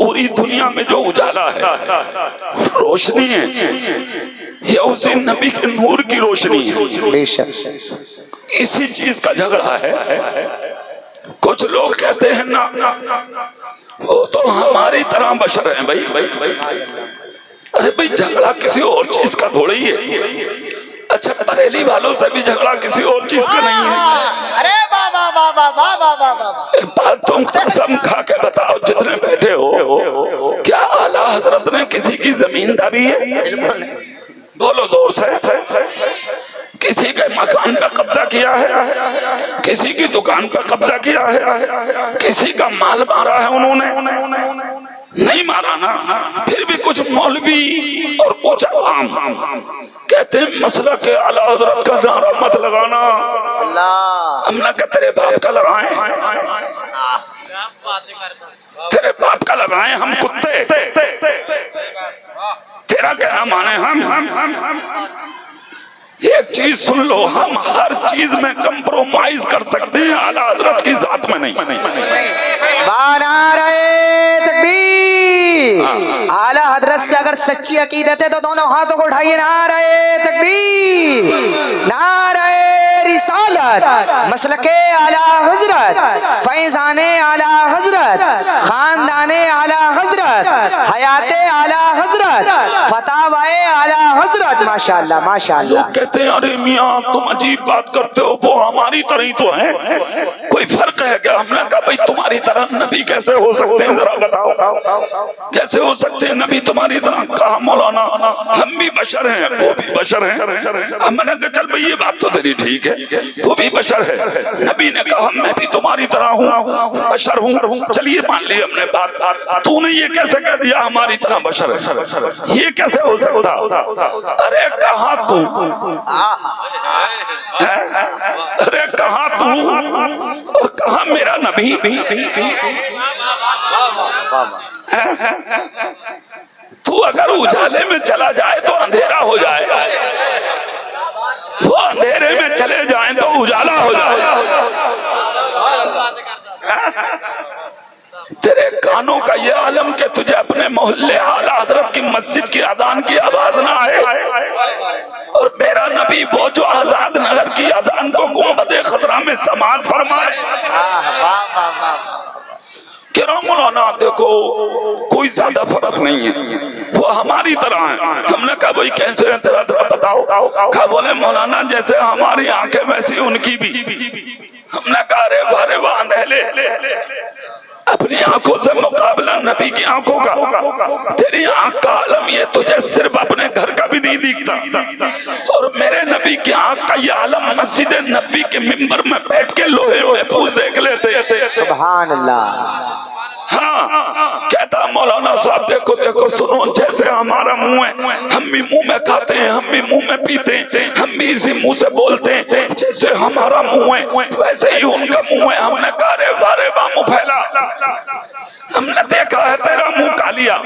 پوری دنیا میں جو اجالا ہے روشنی ہے یہ اسی نبی کے نور کی روشنی ہے. بے شک. اسی چیز کا جھگڑا ہے. کچھ لوگ کہتے ہیں نا وہ تو ہماری طرح بشر ہیں. بھائی ارے بھائی جھگڑا کسی اور چیز کا تھوڑا ہی ہے. اچھا بریلی والوں سے بھی جھگڑا کسی اور چیز کا نہیں ہے. ارے بابا بابا بابا بابا ایک بات تم قسم کھا کے بتاؤ جتنے بیٹھے ہو کیا اعلیٰ حضرت نے کسی کی زمین دبی ہے؟ بالکل. بولو زور سے. کسی کے مکان پہ قبضہ کیا ہے؟ کسی کی دکان پہ قبضہ کیا ہے؟ کسی کا مال مارا ہے انہوں نے؟ نہیں مارا نا. پھر بھی کچھ مولوی اور کچھ عام کہتے ہیں مسئلہ کہ اعلیٰ حضرت کا نعرہ مت لگانا. اللہ. ہم نہ کہ تیرے باپ کا لگائیں, تیرے باپ کا لگائیں ہم کتے, تیرا کہنا مانے ہم. ایک چیز سن لو, ہم ہر چیز میں کمپرومائز کر سکتے ہیں, اعلیٰ حضرت کی ذات میں نہیں. نعرہ تکبیر. اعلیٰ حضرت سے اگر سچی عقیدت ہے تو دونوں ہاتھوں کو اٹھائیے. نعرہ تکبیر, نعرہ رسالت, مسلک اعلیٰ حضرت, فیضان اعلیٰ حضرت, خاندان اعلیٰ حضرت, حیات اعلیٰ حضرت, فتاوی اعلیٰ حضرت. ماشاءاللہ ماشاءاللہ. کہتے ہیں ارے میاں تم عجیب بات کرتے ہو, وہ ہماری طرح ہی تو ہیں, کوئی فرق ہے کیا؟ ہم نے کہا بھئی تمہاری طرح نبی کیسے ہو سکتے ہیں, ذرا بتاؤ کیسے ہو سکتے ہیں نبی تمہاری طرح؟ کہا مولانا ہم بھی بشر ہیں وہ بھی بشر ہیں. ہم نے کہا چل بھئی یہ بات تو تیری ٹھیک ہے, تو بھی بشر ہے. نبی نے کہا میں بھی تمہاری طرح ہوں, بشر ہوں. چلیے مان لی ہم نے بات. تو نے یہ کیسے کہہ دیا ہماری طرح بشر ہے, یہ کیسے ہو سکتا؟ ارے کہاں تو, ارے کہاں تو اور کہاں میرا نبی؟ تو اگر اجالے میں چلا جائے تو اندھیرا ہو جائے, وہ اندھیرے میں چلے جائیں تو اجالا ہو جائے. تیرے کانوں کا یہ عالم کہ تجھے اپنے محلے اعلیٰ حضرت کی مسجد کی اذان کی آواز نہ آئے, اور میرا نبی وہ جو آزاد نگر کی اذان کو گنبد خضرا میں سماعت فرمائے. کرام مولانا دیکھو کوئی زیادہ فرق نہیں ہے, وہ ہماری طرح ہیں. ہم نے کہا بھئی کیسے ہیں تیرا ذرا بتاؤ. کہا بولے مولانا جیسے ہماری آنکھیں ویسی ان کی بھی. ہم نے کہا رے بارے باندھے اپنی آنکھوں سے مقابلہ نبی کی آنکھوں کا. تیری آنکھ کا عالم یہ تجھے صرف اپنے گھر کا بھی نہیں دیکھتا, اور میرے نبی کی آنکھ کا یہ عالم مسجد نبی کے منبر میں بیٹھ کے لوہے محفوظ دیکھ لیتے. سبحان اللہ. ہاں کہتا مولانا صاحب دیکھو دیکھو سنو, جیسے ہمارا منہ ہے ہم بھی منہ میں کھاتے ہیں, ہم بھی منہ میں پیتے ہیں, ہم بھی اسی منہ سے بولتے ہیں. جیسے ہمارا منہ ہے ویسے ہی ان کا منہ ہے. ہم نے کہا رے بارے با منہ پھیلا, ہم نے دیکھا ہے تیرا منہ کالیا,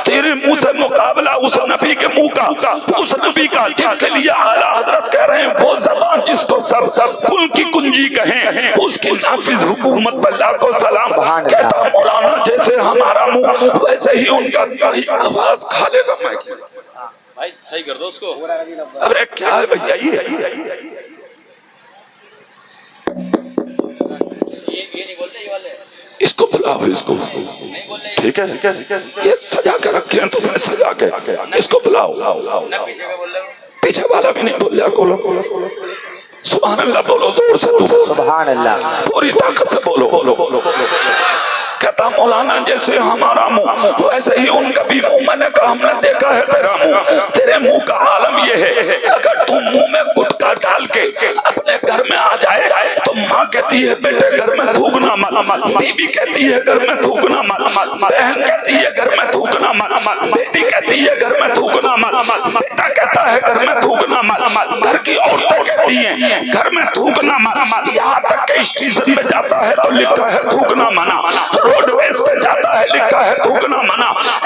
تیرے منہ سے مقابلہ اس نبی کے منہ کا, اس نبی کا جس کے لیے اعلیٰ حضرت کہہ رہے ہیں وہ زبان جس کو سب کل کی کنجی کہیں, اس کی نافذ حکومت پر لاکھوں سلام. کہتا مولانا جیسے ہمارا منہ ویسے ہی ان کا آواز کھا لے گا. بھائی صحیح کر دو اس کو. ارے کیا ہے بھیا یہ نہیں بولتے یہ والے, اس کو بلاؤ, اس کو ٹھیک ہے یہ سجا کے رکھے ہیں تو میں سجا کے اس کو بلاؤ. پیچھے والا بھی نہیں بول رہا. سبحان اللہ بولو زور سے, تو سبحان اللہ پوری طاقت سے بولو. کہتا مولانا جیسے ہمارا منہ ویسے ہی ان کا بھی منہ. میں نے کہا ہم نے دیکھا ہے تیرا منہ, تیرے منہ کا عالم یہ ہے اگر تو منہ میں گٹکا ڈال کے اپنے گھر میں آ جائے تو ماں کہتی ہے بیٹے گھر میں تھوکنا مت, بیوی کہتی ہے گھر میں تھوکنا مت, بہن کہتی ہے گھر میں تھوکنا مت, بیٹی کہتی ہے گھر میں تھوکنا مت, بیٹا کہتا ہے گھر میں تھوکنا مت, گھر کی عورتیں کہتی ہیں گھر میں تھوکنا مت. یہاں تک کہ اسٹیشن پہ جاتا ہے تو لکھا ہے تھوکنا منع, روڈ ویز پہ جاتا ہے لکھا ہے تھوکنا منع,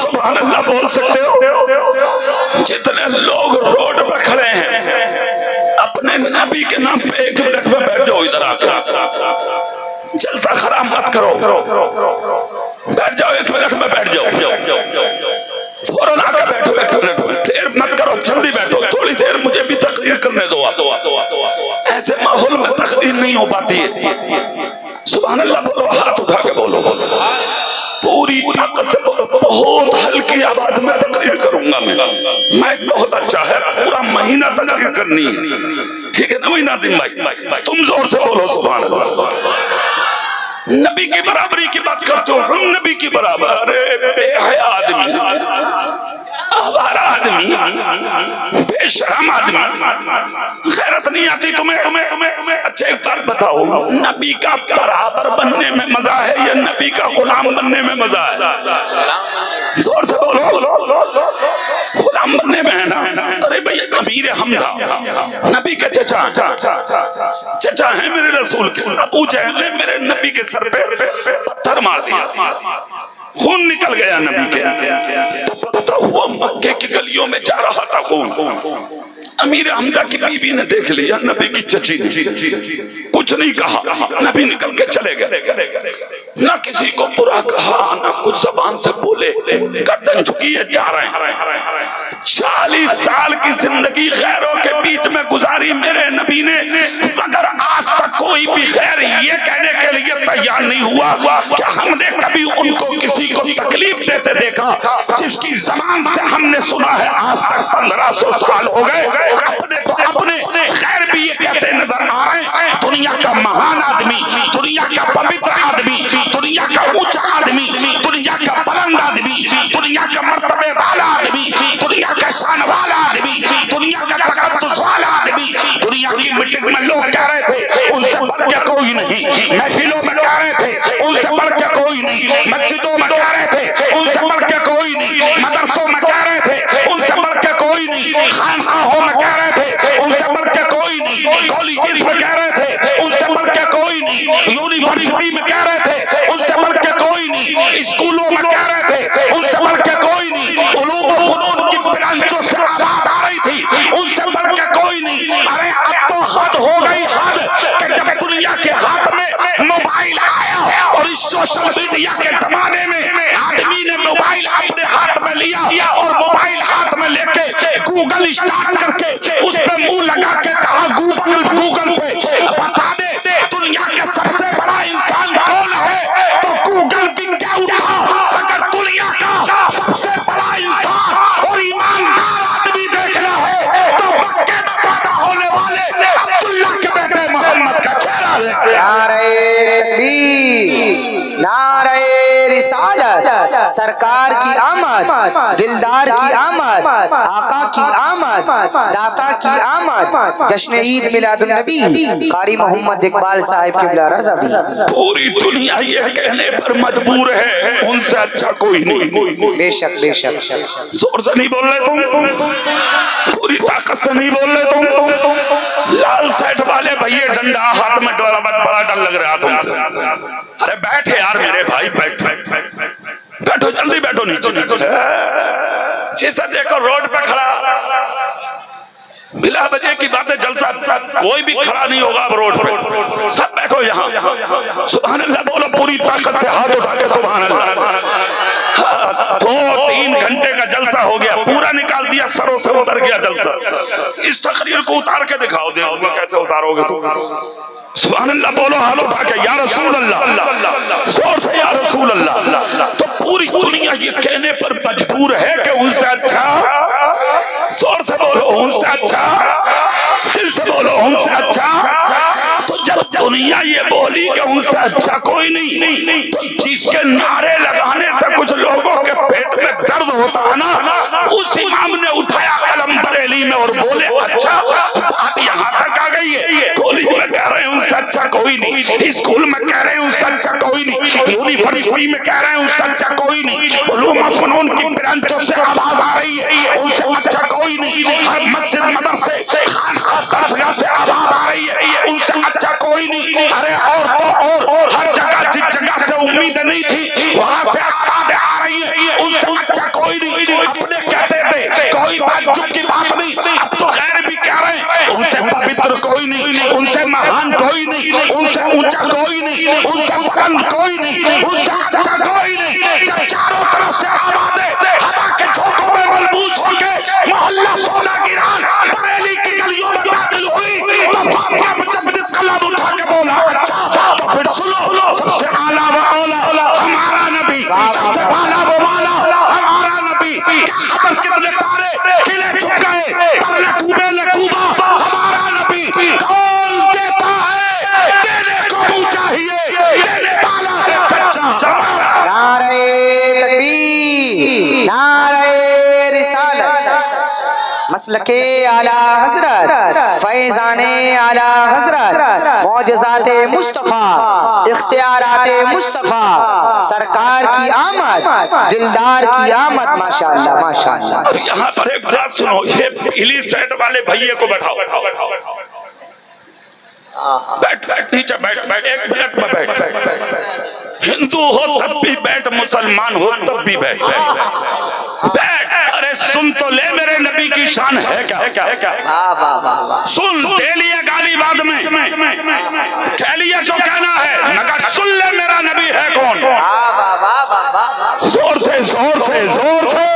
سبحان اللہ بول سکتے ہو؟ جتنے لوگ روڈ پہ کھڑے ہیں اپنے نبی کے نام پہ 1 منٹ میں بیٹھ جاؤ، ادھر آ کر جلسہ خراب مت کرو، بیٹھ جاؤ 1 منٹ میں بیٹھ جاؤ، فوراً آ کے بیٹھو 1 منٹ میں، دیر مت کرو، جلدی بیٹھو، تھوڑی دیر مجھے بھی تقریر کرنے دو۔ ایسے ماحول میں تقریر نہیں ہو پاتی ہے۔ سبحان اللہ بولو، ہاتھ اٹھا کے بولو، پوری طاقت سے بولو، بہت ہلکی آواز میں تقریر کروں گا میں بہت اچھا ہے، پورا مہینہ تقریر کرنی ہے، ٹھیک ہے نا بھائی ناظم بھائی؟ تم زور سے بولو سبحان اللہ۔ نبی کی برابری کی بات کرتے ہو، ہم نبی کی برابر، ارے بے حیا آدمی، آوارہ آدمی، بے شرم آدمی، غیرت نہیں آتی تمہیں؟ اچھا ایک بات بتاؤ، نبی کا برابر بننے میں مزہ ہے یا نبی کا غلام بننے میں مزہ ہے؟ زور سے بولو، غلام بننے میں ہے نا؟ ارے بھئی امیر حمزہ نبی کے چچا ہیں میرے رسول کے، ابو جہل نے میرے نبی کے سر پہ پتھر مار دیا، خون نکل گیا نبی کے، ٹپکتا ہوا مکے کی گلیوں میں جا رہا تھا خون۔ امیر حمزہ کی بی بی نے دیکھ لیا نبی کی چچی نے، کچھ نہیں کہا، نبی نکل کے چلے گئے، نہ کسی کو برا کہا، نہ کچھ زبان سے بولے، گردن جھکیے جا رہے ہیں۔ 40 سال کی زندگی غیروں کے بیچ میں گزاری میرے نبی نے، مگر آج تک کوئی بھی غیر یہ کہنے کے لیے تیار نہیں ہوا کہ ہم نے کبھی ان کو کسی کو تکلیف دیتے دیکھا، جس کی زبان سے ہم نے سنا ہے آج تک 1500 سال ہو گئے۔ اپنے تو اپنے غیر بھی یہ کہتے نظر آ رہے ہیں، دنیا کا مہان آدمی، دنیا کا پوتر آدمی، دنیا کا اونچا آدمی، دنیا کا بلند آدمی، دنیا کا مرتبے والا آدمی، دنیا کا شان والا آدمی، دنیا کا تقدس والا آدمی، دنیا کی میٹنگ میں لوگ کہہ رہے تھے ان سے بڑھ کے کوئی نہیں، محفلوں میں کہہ رہے تھے ان سے بڑھ کے کوئی نہیں، مسجدوں میں کہہ رہے تھے ان سے بڑھ کے کوئی نہیں، مدرسوں میں کہہ رہے تھے ان سے بڑھ کے کوئی نہیں، خانقاہوں میں کہہ رہے تھے ان سے بڑھ کے کوئی نہیں، کالجز میں کہہ رہے تھے ان سے بڑھ کے کوئی نہیں، یونیورسٹی میں کہہ رہے تھے ان سے بڑھ کے کوئی نہیں، اسکولوں میں کہہ رہے تھے ان سے بڑھ کے کوئی نہیں، علوم و فنون کی برانچوں سے آواز آ رہی تھی ان سے بڑھ کے کوئی نہیں۔ ارے اب تو حد ہو گئی، حد کہ جب دنیا کے ہاتھ میں موبائل آیا اور اس سوشل میڈیا کے زمانے میں آدمی نے موبائل اپنے ہاتھ میں لیا اور موبائل ہاتھ میں لے کے گوگل اسٹارٹ کر کے اس پہ منہ لگا کے کہا گوگل پہ بتا دے دنیا کے سب سے بڑا انسان کون ہے، تو گوگل بھی کیا اٹھا، اگر دنیا کا سب سے بڑا انسان اور ایماندار آدمی دیکھنا ہے تو مکے میں پیدا ہونے والے عبداللہ کے بیٹے محمد کا چہرہ دیکھنا۔ نعرہ تکبیر، نعرہ رسالت، سرکار کی آمد، دلدار کی آمد، آقا کی آمد، داتا کی آمد، جشن عید میلاد النبی قاری محمد اقبال صاحب قبلہ رضا بھی۔ پوری دنیا یہ کہنے پر مجبور ہے ان سے اچھا کوئی نہیں۔ بے شک بے شک، زور سے نہیں بول رہے تم، پوری طاقت سے نہیں بول رہے تم۔ لال سیٹ والے بھئیے ڈنڈا ہاتھ میں ڈولا، بڑا ڈر لگ رہا تم سے۔ ارے بیٹھے یار میرے بھائی، بیٹھو جلدی بیٹھو نیچے۔ جیسا دیکھو روڈ پہ کھڑا، بلا بجے کی باتیں، جلسہ کوئی بھی کھڑا نہیں ہوگا اب روڈ پہ، سب بیٹھو یہاں۔ سبحان اللہ بولو پوری طاقت سے، ہاتھ اٹھا کے سبحان اللہ۔ 2-3 گھنٹے کا جلسہ ہو گیا، پورا نکال دیا، سروں سے اتر گیا جلسہ۔ اس تقریر کو اتار کے دکھاؤ، دیکھو گے کیسے اتارو گے تو۔ سبحان اللہ بولو ہاتھ اٹھا کے، یا رسول اللہ، زور سے یا رسول اللہ۔ تو پوری دنیا یہ کہنے پر مجبور ہے کہ ان سے اچھا، زور سے بولو ان سے اچھا، دل سے بولو ان سے اچھا۔ تو جب دنیا یہ بولی کہ ان سے اچھا کوئی نہیں، تو جس کے نعرے لگانے سے کچھ لوگوں کے پیٹ میں درد ہوتا ہے نا، اس امام نے اٹھایا قلم بریلی میں اور بولے اچھا، بات یہاں تک آ گئی ہے، کالج میں کہہ رہے ہیں ان سے اچھا کوئی نہیں، اسکول میں کہہ رہے ہیں ان سے اچھا کوئی نہیں، یونیورسٹی میں کہہ رہے ہیں ان سے اچھا کوئی نہیں، علوم و فنون کی برانچوں سے آواز آ رہی ہے ان سے اچھا کوئی نہیں، ہر مسجد مدرسے خانقاہ درسگاہ سے آواز آ رہی ہے ان سے اچھا کوئی نہیں۔ ارے اور تو اور ہر جگہ جس جگہ سے امید نہیں تھی وہاں سے آوازیں آ رہی ہیں ان سے اچھا کوئی نہیں. اپنے کہتے تھے کوئی تعجب کی بات نہیں, اب تو غیر بھی کہہ رہے ہیں ان سے پوتر کوئی نہیں, ان سے مہان کوئی نہیں, ان سے اونچا کوئی نہیں, ان سے بلند کوئی نہیں, ان سے اچھا کوئی نہیں. جب چاروں طرف سے آوازیں ہوا کے جھونکوں میں ملبوس ہو کے محلہ سونا گران بریلی کی گلیوں میں داخل ہوئی تو فاطمہ مجدد قلم اٹھا کے بولا اچھا تو پھر سنو, سب سے اعلیٰ و اولا ہمارا نبی, سب سے بالا و بالا ہمارا نبی. کیا خبر کتنے تارے کھلے چھپ گئے پر لکوبے لکوبا ہمارا نبی. کون دیتا ہے دینے کو منہ چاہیے, دینے والا ہے سچا. نعرہ تکبیر, نعرہ رسالت, مسلک اعلی حضرت, فیضان اعلی حضرت, معجزات مصطفیٰ, اختیارات مصطفیٰ, سرکار کی آمد, دلدار کی آمد. ماشاءاللہ ماشاءاللہ. اب یہاں پر ایک بات سنو, یہ ہلی سیٹ والے بھائیے کو بیٹھاؤ, بیٹھ بیٹھ نیچے بیٹھ, ایک منٹ میں بیٹھ. ہندو ہو تب بھی بیٹھ, مسلمان ہو تب بھی بیٹھ بیٹھ. ارے سن تو لے میرے نبی کی شان ہے کیا, سن دے لیے گالی بعد میں, کہہ لیے جو کہنا ہے مگر سن لے میرا نبی ہے کون. زور سے زور سے زور سے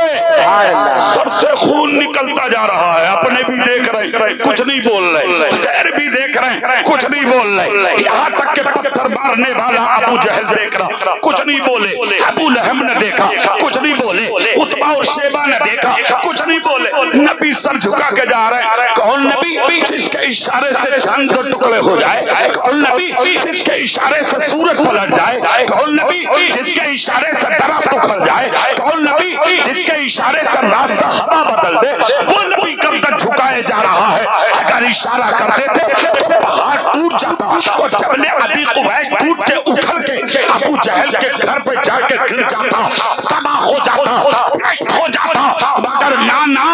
سر سے خون نکلتا جا رہا ہے, اپنے بھی دیکھ رہے کچھ نہیں بول رہے, غیر بھی دیکھ رہے کچھ نہیں بول رہے, یہاں تک کہ پتھر مارنے والا ابو جہل دیکھ رہا کچھ نہیں بولے, ابو لہب نے دیکھا کچھ نہیں بولے, عتبہ اور شیبہ نے دیکھا کچھ نہیں بولے. نبی سر جھکا کے جا رہے ہیں. کون نبی جس کے اشارے سے چاند دو ٹکڑے ہو جائے, کون نبی جس کے اشارے سے سورج پلٹ جائے, کون نبی جس کے اشارے سے درخت اکھڑ جائے, کون نبی جس کے اشارے سے راستہ ہوا بدل دے, وہ نبی گردن جھکائے جا رہا ہے. اگر اشارہ کرتے تھے تو پہاڑ ٹوٹ جاتا اور جبل ابی قبیس ٹوٹ کے اکھڑ کے ابو جہل کے گھر پہ جا کے گر جاتا, تباہ ہو جاتا, نشٹ ہو جاتا. مگر نانا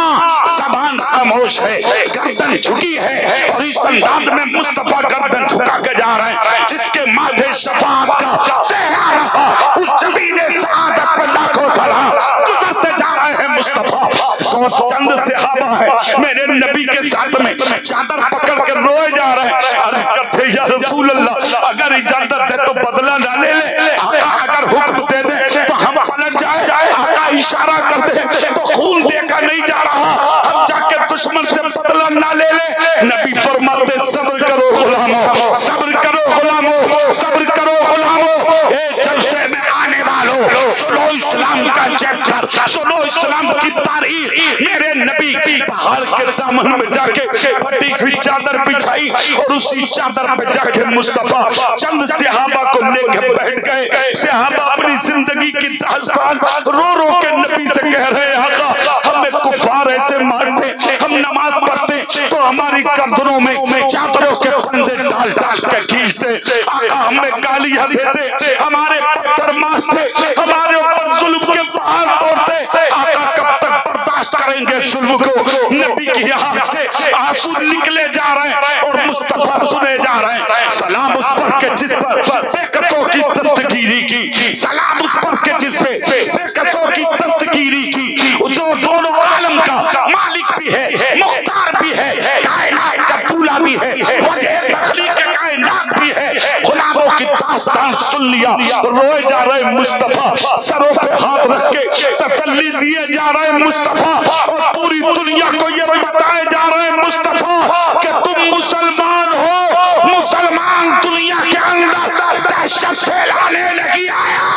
زبان خاموش ہے, گردن جھکی ہے, اور اس انداز میں مصطفیٰ گردن جھکا کے جا رہے ہیں جس کے ماتھے شفاعت کا صحرا رہا, اس جبین سعادت پر لاکھوں سلام گزرتے جا رہے ہیں مصطفیٰ. سو چند صحابہ ہیں میرے نبی کے ساتھ میں چادر پکڑ کے روئے جا رہے ہیں. عرض کرتے یا رسول اللہ اگر اجازت دے تو بدلہ نہ لے لے, آقا اگر حکم دے دے تو ہم پلٹ جائے, آقا اشارہ کر دے تو خون دیکھا نہیں جا رہا, ہم جا کے دشمن سے بدلہ نہ لے لے. نبی فرماتے صبر کرو غلاموں, صبر کرو غلاموں, صبر کرو غلاموں. اے جلسے میں آنے والوں سنو اسلام کا چیپٹر, سنو اسلام کی تاریخ. میرے نبی پہاڑ کے دامن میں جا کے پھٹی ہوئی چادر بچھائی اور اسی چادر پہ جا کے مصطفیٰ چند صحابہ کو لے کے بیٹھ گئے. صحابہ اپنی زندگی کی داستان رو رو کے نبی سے کہہ رہے ہیں آقا ہمیں کفار ایسے مارتے, ہم نماز پڑھتے تو ہماری گردنوں میں چادروں کے پردے ڈال ڈال کے کھینچتے, آقا ہمیں گالیاں دیتے, ہمارے پتھر مارتے, ہمارے اوپر ظلم کے پہاڑ توڑتے. آقا کب تک برداشت کریں گے ظلم کو. نبی کی آنکھ سے آنسو نکلے جا رہے ہیں اور مصطفیٰ سنے جا رہے ہیں. سلام اس پر کہ جس پر بے کسوں کی دستگیری کی, سلام اس پر کہ جس پہ بے کسوں کی دستگیری کی, جو دونوں عالم کا مالک بھی ہے, مختار بھی ہے, کائنات کا دولا بھی ہے, وجہ تخلیق کائنات بھی ہے. غلاموں کی داستان سن لیا, روئے جا رہے مصطفیٰ, سروں پہ ہاتھ رکھ کے تسلی دیے جا رہے مصطفیٰ, اور پوری دنیا کو یہ بتائے جا رہے مصطفیٰ کہ تم مسلمان ہو. مسلمان دنیا کے اندر دہشت پھیلانے نہیں آیا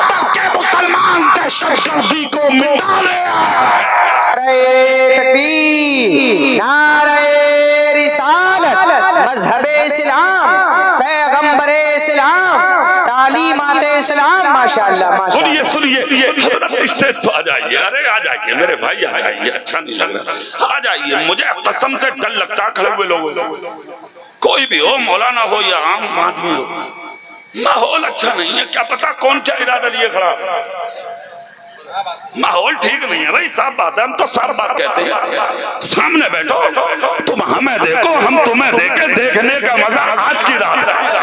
بلکہ مسلمان دہشت گردی کو مٹانے آیا. نعرہ تکبیر, نعرہ رسالت, مذہب اسلام, پیغمبر اسلام, تعلیمات اسلام. ماشاءاللہ ماشاءاللہ. سنیے حضرت اسٹیج تو آ جائیے, ارے آ جائیے میرے بھائی, آ جائیے, اچھا نہیں لگ رہا, آ جائیے. مجھے قسم سے ڈر لگتا کھڑے ہوئے لوگوں سے, کوئی بھی ہو, مولانا ہو یا عام آدمی ہو, ماحول اچھا نہیں ہے. کیا پتا کون کیا ارادہ لیے کھڑا, ماحول ٹھیک نہیں ہے بھائی. صاحب بات ہے, ہم تو صاحب بات کہتے ہیں. سامنے بیٹھو, تم ہمیں دیکھو, ہم تمہیں دیکھیں. دیکھنے کا مزہ آج کی رات ہے.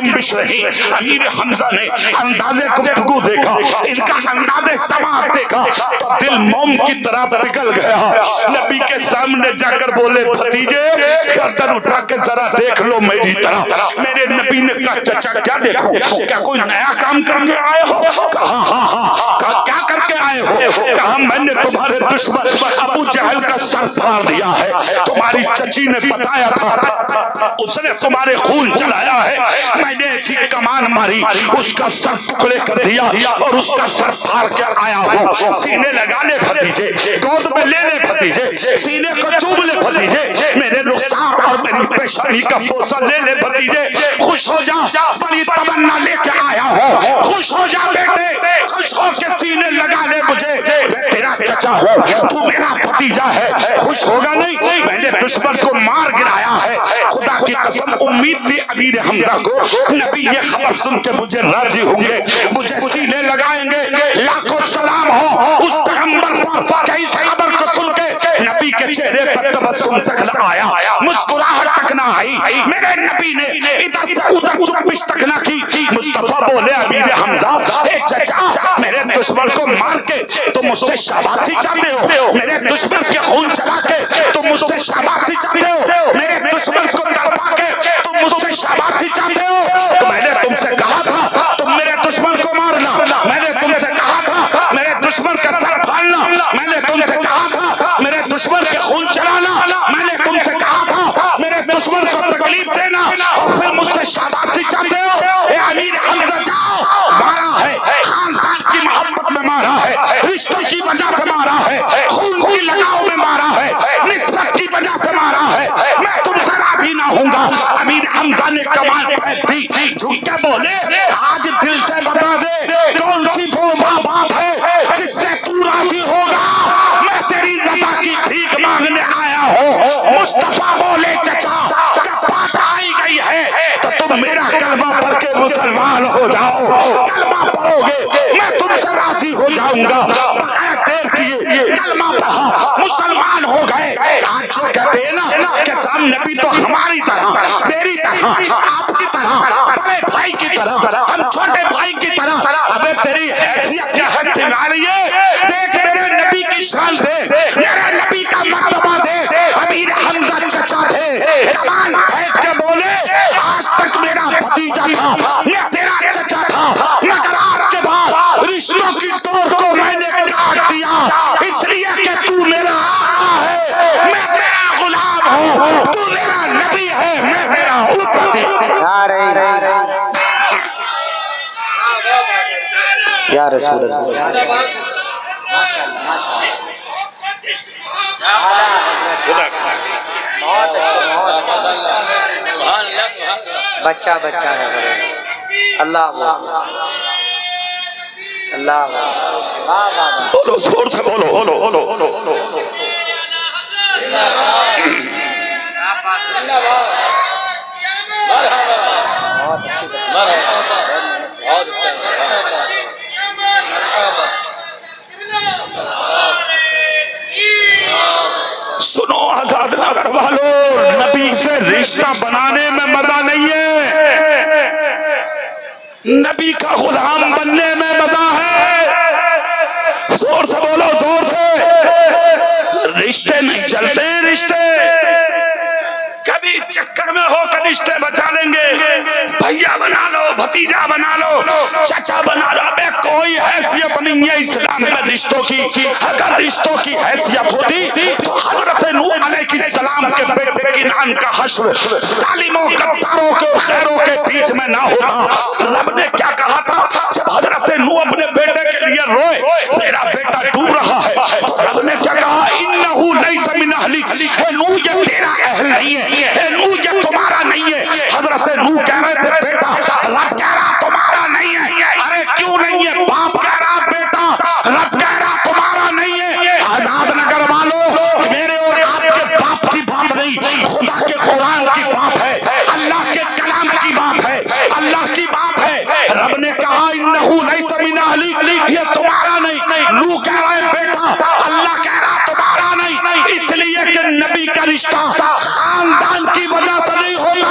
جنبش رہی. امیر حمزہ نے انداز گفتگو دیکھا, ان کا انداز سماعت دیکھا تو دل موم کی طرح پگھل گیا. نبی کے سامنے جا کر بولے بھتیجے گردن اٹھا کے ذرا دیکھ لو میری طرح. میرے نبی نے کہا چچا کیا دیکھو, کیا کوئی نیا کام کر کے آئے ہو؟ کہا ہاں ہاں. کہا کیا کر کے آئے ہو؟ کہا میں نے تمہارے دشمن ابو جہل کا سر پھاڑ دیا ہے. تمہاری چچی نے بتایا تھا, اس نے تمہارے خون چلایا ہے, میں نے ایسی کمان ماری, اس کا سر ٹکڑے کر دیا اور اس کا سر پھاڑ کے آیا ہوں. سینے لگا لے بھتیجے, گود میں لے لے بھتیجے, سینے کو چوب لے بھتیجے, میرے رخسار اور میری پیشانی کا بوسہ لے لے بھتیجے. خوش ہو جا, بڑی تمنا لے کے آیا ہوں, خوش ہو جا بیٹے, خوش ہو کے سینے لگا لے مجھے, میں تیرا چچا ہوں, تو میرا بھتیجا ہے. خوش ہوگا نہیں, میں نے دشمن کو مار گرایا ہے. خدا کی قسم امید تھی امیر حمزہ کو نبی یہ خبر سن کے مجھے راضی ہوں گے, مجھے سینے لگائیں گے. لاکھوں سلام ہو اس پیغمبر پر کہ اس خبر کو سن کے نبی کے چہرے پر تبسم تک نہ آیا, مسکراہٹ تک نہ آئی. میرے نبی نے ادھر سے ادھر چپش تک نہ کی. مصطفیٰ بولے امیر حمزہ اے چچا, میرے دشمن کو مار کے تم مجھ سے شاباشی چاہتے ہو, میرے دشمن کے خون چلا کے تم مجھ سے شاباشی چاہتے ہو, میرے دشمن کو تڑپا کے تم مجھ سے شاباشی چاہتے ہو. تو میں نے تم سے کہا تھا تم میرے دشمن کو مارنا, میں نے تم سے کہا تھا میرے دشمن کا سر پھاڑنا, میں نے تم سے کہا تھا میرے دشمن کے خون چلانا, میں نے تم سے کہا تھا میرے دشمن کو تکلیف دینا, اور پھر مجھ سے شاباشی چاہتے ہو. اے امیر حمزہ جاؤ, مارا ہے خاندان کی محبت میں مارا ہے, رشتوں کی وجہ سے مارا ہے, خون کی لگاؤ میں مارا ہے, نسبت کی وجہ سے مارا ہے, میں تم سے راضی نہ ہوں گا. امیر حمزہ نے کمان پھینک دی, جھک کے بولے آج دل سے بتا دے کون سی وہ بات ہے جس سے تو راضی ہوگا, میں تیری رضا کی بھیک مانگنے آیا ہوں. مصطفیٰ بولے چچا جب بات آئی گئی ہے تو تم میرا کلمہ پڑھ کے مسلمان ہو جاؤ, کلمہ پڑھو گے میں تم سے راضی ہو جاؤں گا. بغیر دیر کیے کلمہ پڑھا, مسلمان ہو گئے. آج جو کہتے ہیں نا کہ سام نبی تو ہماری طرح, میری طرح, آپ کی طرح, بڑے بھائی کی طرح, ہم چھوٹے بھائی کی طرح, ابے تیری حیثیت کیا ہے سنگاریے, دیکھ میرے نبی کی شان دے, میرے نبی کا مرتبہ دے. امیر حمزہ چچا تھے, کمان پھینک کے بولے آج تک میرا بھتیجا تھا, یہ تیرا چچا تھا, مگر آج کے بعد رشتوں کی ڈور کو میں نے کاٹ دیا, اس لیے کہ تو میرا آقا ہے, میں تیرا غلام ہوں, تو میرا نبی ہے, میں تیرا امتی. یا رسول اللہ, بچہ بچہ ہے. اللہ اللہ بولو زور سے بولو. سنو آزاد نگر والو, نبی سے رشتہ بنانے میں مزہ نہیں ہے, نبی کا غلام بننے میں مزہ ہے. زور سے بولو, زور سے. رشتے نہیں چلتے, رشتے کبھی چکر میں ہو کہ رشتے بچا لیں گے, بھیا بنا لو, بھتیجا بنا لو, چچا بنا لو. ابے کوئی حیثیت نہیں ہے اسلام میں رشتوں کی. اگر رشتوں کی حیثیت ہوتی تو حضرت نوح علیہ السلام کے بیٹے کنعان کا حشر ظالموں, غداروں کے اور خیروں کے بیچ میں نہ ہوتا. رب نے کیا کہا تھا جب حضرت نوح اپنے بیٹے کے لیے روئے, میرا بیٹا ڈوب رہا ہے, تو رب نے کیا کہا, انہو لیس من اہلک, اے نوح یہ تیرا اہل نہیں ہے, اے نوح یہ تمہارا نہیں ہے. حضرت نوح کہہ رہے تھے بیٹا, رب کہہ رہا تمہارا نہیں ہے. ارے کیوں نہیں ہے؟ باپ کہہ رہا بیٹا, رب کہہ رہا تمہارا نہیں ہے. آزاد نگر والو, میرے اور آپ کے باپ کی بات نہیں, خدا کے قرآن کی بات ہے, اللہ کے کلام کی بات ہے, اللہ کی بات ہے. رب نے کہا انہو لیس من اہلک, یہ تمہارا نہیں. نوح کہہ رہے بیٹا, اللہ کہہ رہا تمہارا نہیں, اس لیے کہ نبی کا رشتہ خاندان کی وجہ سے نہیں ہوتا,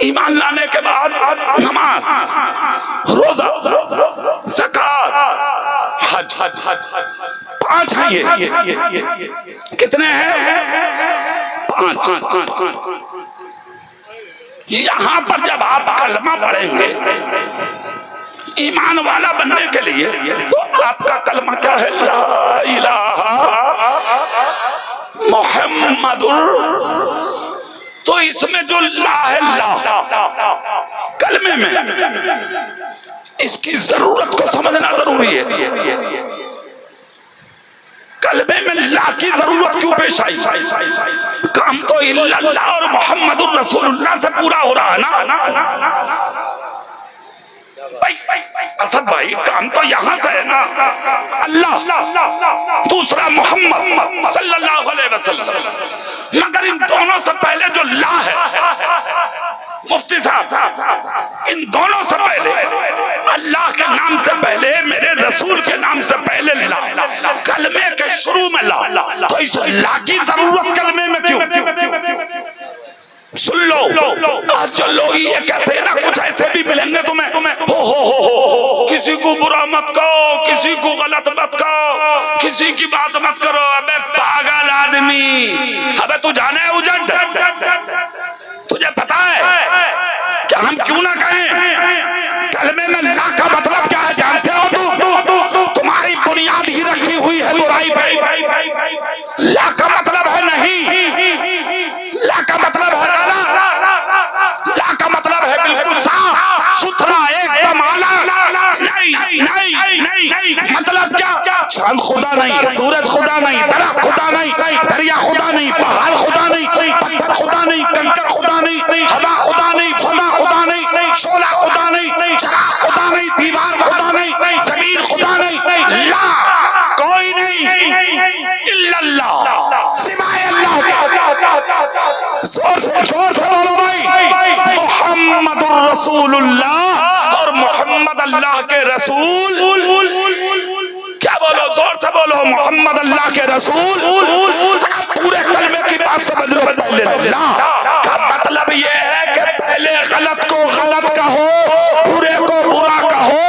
ایمان لانے کے بعد نماز، روزہ، زکات، حج، 5 ہیں یہ۔ کتنے ہیں؟ 5۔ یہاں پر جب آپ کلمہ پڑھیں گے ایمان والا بننے کے لیے، تو آپ کا کلمہ کیا ہے؟ لا الہ محمد۔ تو اس میں جو لا ہے، لا کلمے میں، اس کی ضرورت کو سمجھنا ضروری ہے۔ کلمے میں لا کی ضرورت کیوں پیش آئی؟ کام تو الا اللہ اور محمد الرسول اللہ سے پورا ہو رہا ہے نا۔ اسد بھائی کام تو یہاں سے ہے نا، اللہ، دوسرا محمد صلی اللہ علیہ وسلم، مگر ان دونوں سے پہلے جو لا ہے، مفتی صاحب ان دونوں سے پہلے، اللہ کے نام سے پہلے، میرے رسول کے نام سے پہلے لا، کلمے کے شروع میں لا، تو اس لا کی ضرورت کلمے میں کیوں؟ سن لو، آج جو لوگ یہ کہتے ہیں نا، کچھ ایسے بھی ملیں گے تمہیں، ہو کسی کو برا مت کہو، کسی کو غلط مت کہو، کسی کی بات مت کرو۔ ابے پاگل آدمی، ابے تو جانے ہے اجنڈ، تجھے پتا ہے کہ ہم کیوں نہ کہیں؟ کلمے میں لا کا مطلب کیا ہے جانتے ہو تو؟ تمہاری بنیاد ہی رکھی ہوئی ہے برائی پہ۔ لا کا مطلب ہے نہیں، لا کا مطلب ہے غلط، لا کا مطلب ہے بالکل صاف ستھرا ایک دم اعلیٰ۔ نہیں، مطلب کیا؟ چاند خدا نہیں، سورج خدا نہیں، درخت خدا نہیں، دریا خدا نہیں، پہاڑ خدا نہیں، پتھر خدا نہیں، کنکر خدا نہیں، ہوا خدا نہیں، فضا خدا نہیں، شعلہ خدا نہیں، چراغ خدا نہیں، دیوار خدا نہیں، زمین خدا نہیں، لا کوئی نہیں الا اللہ، سوائے اللہ کا۔ زور سے بولو بھائی، محمد الرسول اللہ، اور محمد اللہ کے رسول، کیا بولو؟ زور سے بولو، محمد اللہ کے رسول۔ اب پورے کلمے کی بات سمجھ لو، پہلے لا کا مطلب یہ ہے کہ پہلے غلط کو غلط کہو، برے کو برا کہو،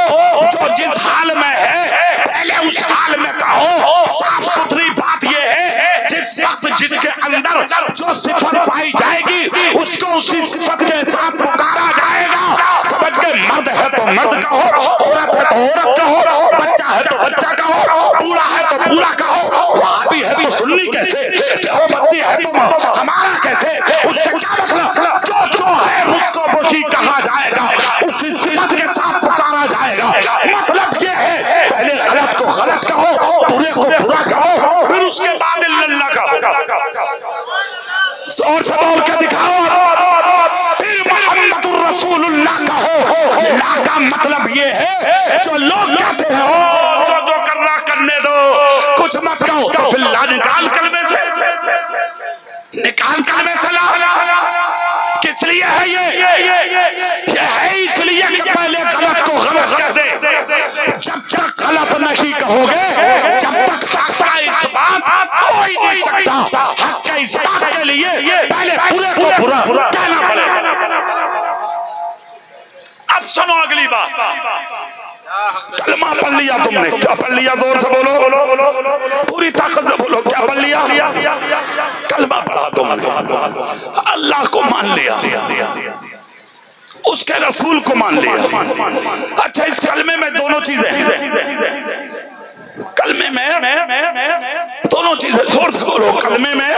جو جس حال میں ہے پہلے اس حال میں کہو۔ صاف ستھری بات یہ ہے، جس وقت جس کے اندر جو صفت پائی جائے گی اس کو اسی صفت کے ساتھ پکارا جائے گا۔ سمجھ کے مرد ہے تو مرد کہو، عورت ہے تو عورت کہو، بچہ ہے تو بچہ کہو، بوڑھا ہے تو بوڑھا کہو، وہابی ہے تو سنی کیسے، دیوبندی ہے تو ہمارا کیسے، اس سے کیا مطلب؟ جو ہے اس کو وہی کہا جائے گا، اسی صفت کے ساتھ پکارا جائے گا۔ مطلب یہ ہے پہلے غلط کو غلط کہو، برے کو برا کہو، پھر اس کے بعد اللہ کہو۔ اور سے بول کے دکھاؤ، پھر محمد الرسول اللہ کہو۔ لا کا مطلب یہ ہے جو لوگ کہتے ہیں جو کر رہا کرنے دو، کچھ مت کہو، تو پھر لا نکال کلمے سے، نکال کلمے سے لا۔ کس لیے ہے یہ ہے اس لیے کہ پہلے غلط کو غلط کہہ دے۔ جب تک غلط نہیں کہو گے، جب تک حق کا اس بات کوئی نہیں سکتا۔ حق کے اس بات کے لیے پہلے برے کو برا کہنا پڑے۔ اب سنو اگلی بات، کلمہ پڑھ لیا تم نے، کیا پڑھ لیا؟ زور سے بولو، پوری طاقت سے بولو، کیا پڑھ لیا؟ کلمہ پڑھا تم نے، اللہ کو مان لیا، اس کے رسول کو مان لیا۔ اچھا، اس کلمے میں دونوں چیزیں ہیں، کلمے میں دونوں چیزیں، زور سے بولو، کلمے میں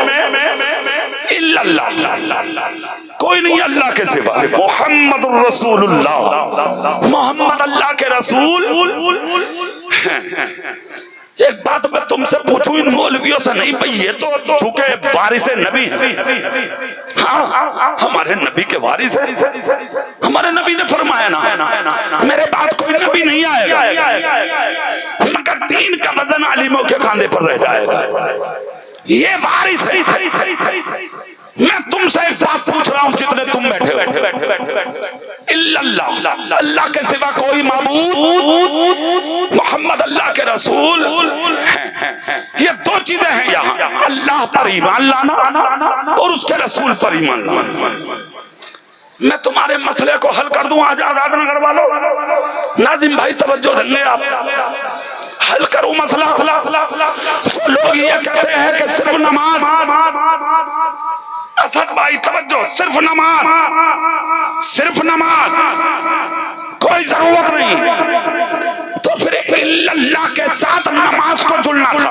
الا اللہ، کوئی نہیں اللہ کے سوا، محمد الرسول اللہ، محمد اللہ کے رسول۔ ایک بات میں تم سے پوچھوں، ان مولویوں سے نہیں بھئی، یہ تو چونکہ وارث نبی ہیں، ہاں ہمارے نبی کے وارث ہیں، ہمارے نبی نے فرمایا نا میرے بعد کوئی نبی نہیں آئے گا مگر دین کا وزن عالموں کے کاندھے پر رہ جائے گا، یہ وارث ہے۔ میں تم سے ایک بات پوچھ رہا ہوں جتنے تم بیٹھے ہو، اللہ، اللہ کے سوا کوئی معبود، محمد اللہ کے رسول، یہ دو چیزیں ہیں یہاں، اللہ پر ایمان لانا اور اس کے رسول پر ایمان لانا۔ میں تمہارے مسئلے کو حل کر دوں آج آزاد نگر والوں. ناظم بھائی توجہ دیں گے آپ. حل کروں مسئلہ. جو لوگ یہ کہتے ہیں کہ صرف نماز، اسد بھائی توجہ، صرف نماز کوئی ضرورت نہیں، تو پھر اللہ کے ساتھ نماز کو جڑنا تھا.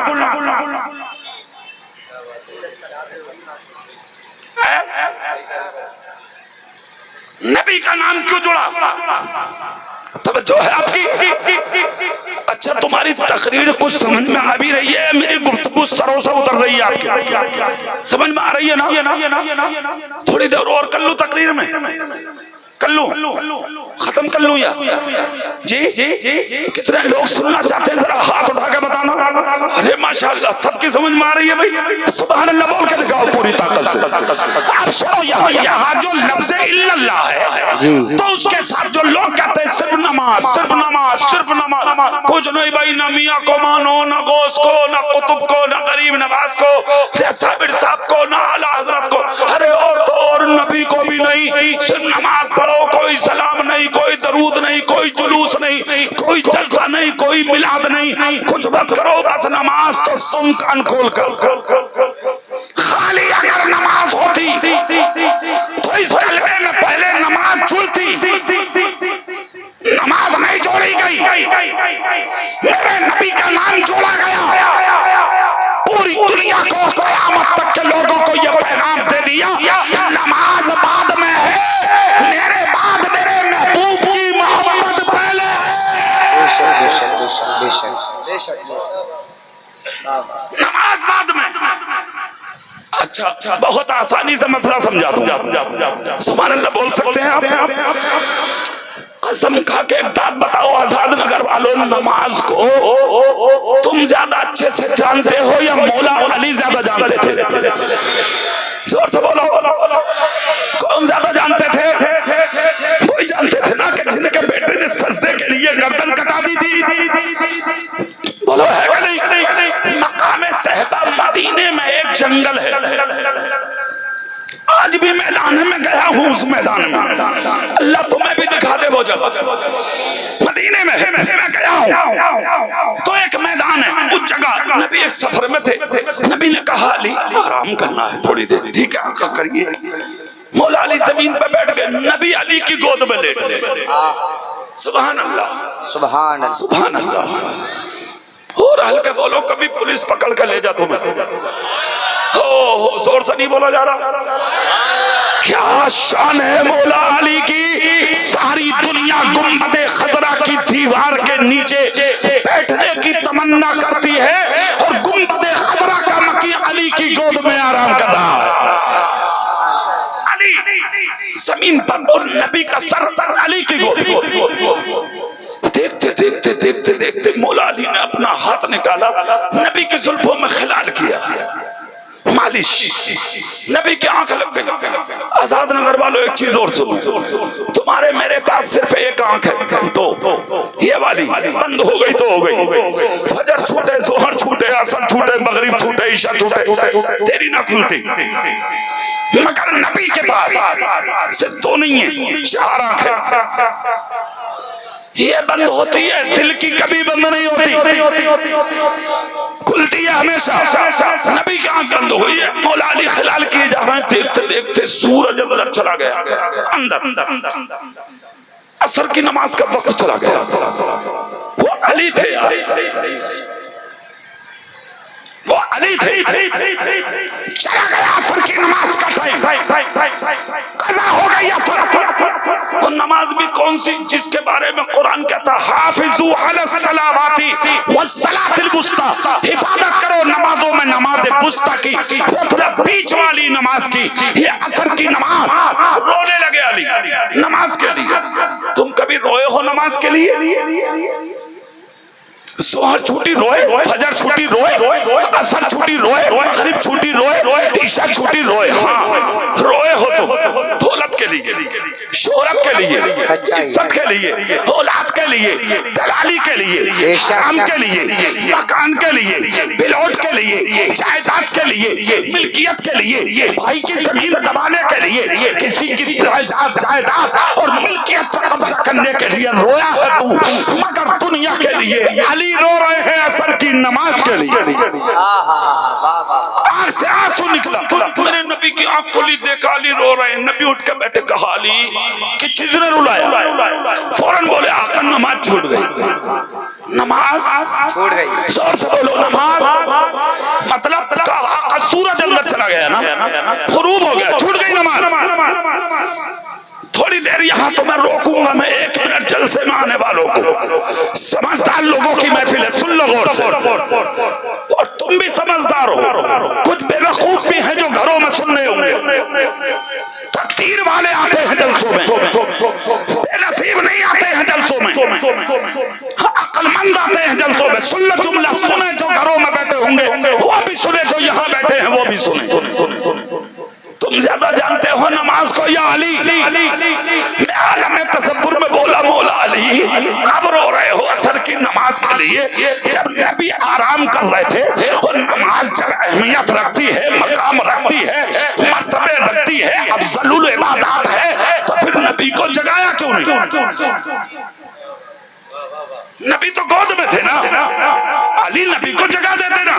نبی کا نام کیوں جڑا؟ توجہ ہے آپ کی؟ اچھا تمہاری تقریر کچھ سمجھ میں آ بھی رہی ہے؟ میری گفتگو سروں سے اتر رہی ہے آپ کی؟ سمجھ میں آ رہی ہے نا؟ تھوڑی دیر اور کر لوں تقریر میں، کر لوں، ختم کر لوں یا جی؟ کتنے لوگ سننا چاہتے ہیں ذرا ہاتھ اٹھا کے بتانا. ارے ماشاءاللہ سب کی سمجھ میں آ رہی ہے بھائی. سبحان اللہ بول کے دکھاؤ پوری طاقت سے. اب سنو یہاں جو لفظ الا اللہ ہے تو اس کے ساتھ جو لوگ کہتے ہیں صرف نماز، صرف نماز، صرف نماز، کچھ نہیں بھائی، نہ میاں کو مانو، نہ غوث کو، نہ قطب کو، نہ غریب نواز کو، نہ صابر صاحب کو، نہ اعلیٰ حضرت کو. ارے اور تو اور نبی کو بھی نہیں، صرف نماز پڑھو، کوئی سلام نہیں، کوئی درود نہیں، کوئی جلوس نہیں، کوئی جلسہ نہیں، کوئی میلاد نہیں، کچھ مت کرو، بس نماز تو سن کان کھول کر. خالی اگر نماز ہوتی تو اس کلمے میں پہلے نماز جڑتی. نماز نہیں جوڑی گئی، میرے نبی کا نام جوڑا گیا. پوری دنیا کو قیامت تک کے لوگوں کو یہ پیغام دے دیا نماز بعد میں ہے، میرے بعد میرے محبوب کی محبت پہلے ہے. نماز بعد میں. اچھا بہت آسانی سے مسئلہ سمجھا دوں. سبحان اللہ بول سکتے ہیں آپ؟ قسم کھا کے ایک بات بتاؤ آزاد نگر والوں، نماز کو تم زیادہ اچھے سے جانتے ہو یا مولا علی زیادہ جانتے تھے؟ زور سے بولو، کون زیادہ جانتے تھے؟ وہی جانتے تھے نا کہ جن کے بیٹے نے سجدے کے لیے گردن کٹا دی تھی. بولو ہے کہ نہیں؟ مقام صحبہ مدینے میں ایک جنگل ہے. آج بھی میدان میں گیا ہوں، اس میدان میں اللہ تمہیں بھی دکھا دے وہ جگہ. مدینے میں میں گیا ہوں تو ایک میدان ہے، اس جگہ نبی ایک سفر میں تھے. نبی نے کہا علی آرام کرنا ہے تھوڑی دیر. ٹھیک ہے آنکھ کریے. مولا علی زمین پہ بیٹھ گئے، نبی علی کی گود میں لیٹ گئے. سبحان اللہ، سبحان اللہ، سبحان اللہ. اور ہلکے بولو، کبھی پولیس پکڑ کر لے جا تمہیں. ہو زور سے نہیں بولا جا رہا. کیا شان ہے مولا علی کی. ساری دنیا گنبد خضرا کی دیوار کے نیچے بیٹھنے کی تمنا کرتی ہے اور گنبد خضرا کا مکی علی کی گود میں آرام کر رہا ہے. علی زمین پر اور نبی کا سر علی کی گود. دیکھتے دیکھتے دیکھتے دیکھتے مولا علی نے اپنا ہاتھ نکالا، نبی کی زلفوں میں خلال کیا، مالش. نبی کی آنکھ لگ گئی. آزاد نگر والوں ایک چیز اور سنو، تمہارے میرے پاس صرف ایک آنکھ ہے، تو یہ والی بند ہو گئی تو ہو گئی. فجر چھوٹے، ظہر چھوٹے، عصر چھوٹے، مغرب چھوٹے، عشاء چھوٹے، تیری نہ کھلتی. مگر نبی کے پاس صرف دو نہیں ہیں، چار آنکھ ہے. یہ بند ہوتی ہے، دل کی کبھی بند نہیں ہوتی، کھلتی ہے ہمیشہ. نبی کی آنکھ بند ہوئی ہے، مولا علی خلال کیے جا رہے ہیں. دیکھتے دیکھتے سورج اندر چلا گیا، اندر. عصر کی نماز کا وقت چلا گیا. وہ علی تھے یار، وہ علی تھے. چلا گیا عصر کی نماز کا ٹائم، قضا ہو گئی عصر. وہ نماز بھی کون سی جس کے بارے میں قرآن کہتا حافظوا علی الصلاوات والصلاۃ الوسطی، حفاظت کرو نمازوں میں نماز وسطی کی، مطلب بیچ والی نماز کی. یہ عصر کی نماز. رونے لگے علی نماز کے لیے. تم کبھی روئے ہو نماز کے لیے؟ ظہر چھوٹی روئے، فجر چھوٹی روئے، عصر چھوٹی روئے، مغرب چھوٹی روئے، عشاء چھوٹی روئے. ہاں روئے ہو تو دولت کے لیے، شہرت کے لیے، عزت کے لیے، اولاد کے لیے، دلالی کے لیے، کام کے لیے، مکان کے لیے، پلاٹ کے لیے، جائیداد کے لیے، ملکیت کے لیے، بھائی کی زمین دبانے کے لیے، کسی کی جائیداد اور ملکیت پر قبضہ کرنے کے لیے رویا ہے تو، مگر دنیا کے لیے علی رو رہے ہیں عصر کی نماز کے لیے۔ آنکھ سے آنسو نکلا، میرے نبی کی آنکھ کھلی، دیکھا علی رو رہے ہیں۔ نبی اٹھ کے بیٹھے، کہا علی کہ چیز نے رلایا؟ فوراً بولے آقا نماز چھوٹ گئی، نماز چھوٹ گئی، زور سے بولو نماز، مطلب آقا سورج اندر چلا گیا نا، غروب ہو گیا، چھوٹ گئی نماز۔ تھوڑی دیر یہاں تو میں روکوں گا، میں 1 منٹ جلسے میں آنے والوں کو، سمجھدار لوگوں کی محفل ہے، سن لو غور سے، اور تم بھی سمجھدار ہو، کچھ بے وقوف بھی ہیں جو گھروں میں سننے ہوں گے۔ تقدیر والے آتے ہیں جلسوں میں، بے نصیب نہیں آتے ہیں جلسوں میں، عقل مند آتے ہیں جلسوں میں۔ سن لو جملہ، سنیں جو گھروں میں بیٹھے ہوں گے، وہ بھی سنیں جو یہاں بیٹھے ہیں وہ بھی سنیں۔ تم زیادہ جانتے ہو نماز کو یا علی؟ میں عالم تصور میں بولا مولا علی، اب رو رہے ہو عصر کی نماز کے لیے، جب نبی آرام کر رہے تھے، اور نماز جب اہمیت رکھتی ہے، مقام رکھتی ہے، مرتبے رکھتی ہے، افضل العبادات ہے، تو پھر نبی کو جگایا کیوں نہیں؟ نبی تو گود میں تھے نا، علی نبی کو جگا دیتے نا۔